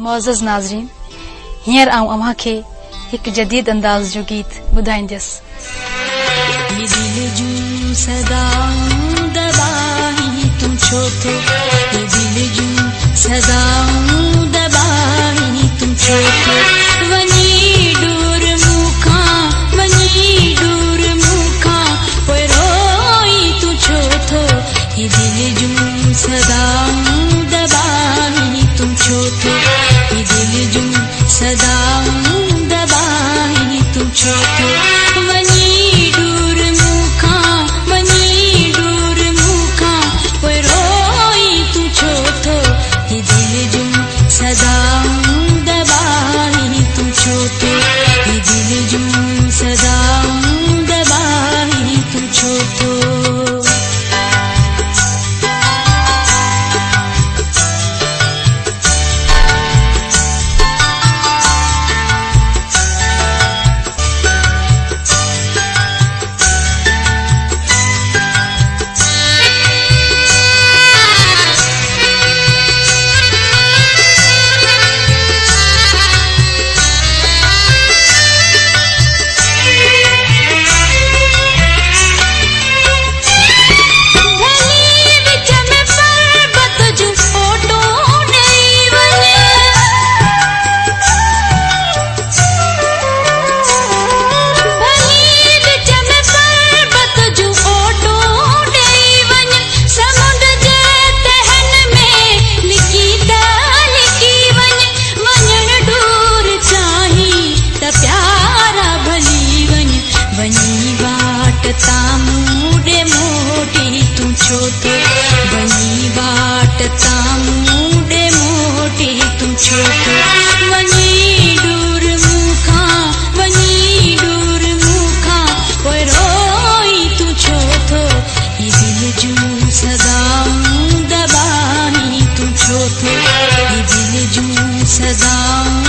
मोअज़्ज़ज़ नाज़रीन, हींअर आऊं अव्हां खे हिकु जदीद अंदाज़ जो गीत ॿुधाईंदसि। ये दिल जूं सदाऊं दबाई तूं छो थो, ये दिल जूं सदाऊं दबाई तूं छो थो, वञी दूर मूंखां, वञी दूर मूंखां पोइ रोई तूं छो थो, ये दिल जूं सदाऊं दबाई तूं छो थो, ये दिल जूं सदाऊं दबाई तूं छो थो, वञी दूर मूंखां, वञी दूर मूंखां पोइ रोई तूं छो थो, ये दिल जूं सदाऊं दबाई तूं छो थो, ये दिल जूं सदाऊं दबाई तूं छो थो। वञी बाट तामूडे मोटी तूं छो थो, वञी दूर मूंखां, वञी दूर मूंखां पोइ रोई तूं छो थो, ये दिल जूं सदाऊं दबाई तूं छो थो, ये दिल जूं सदाऊं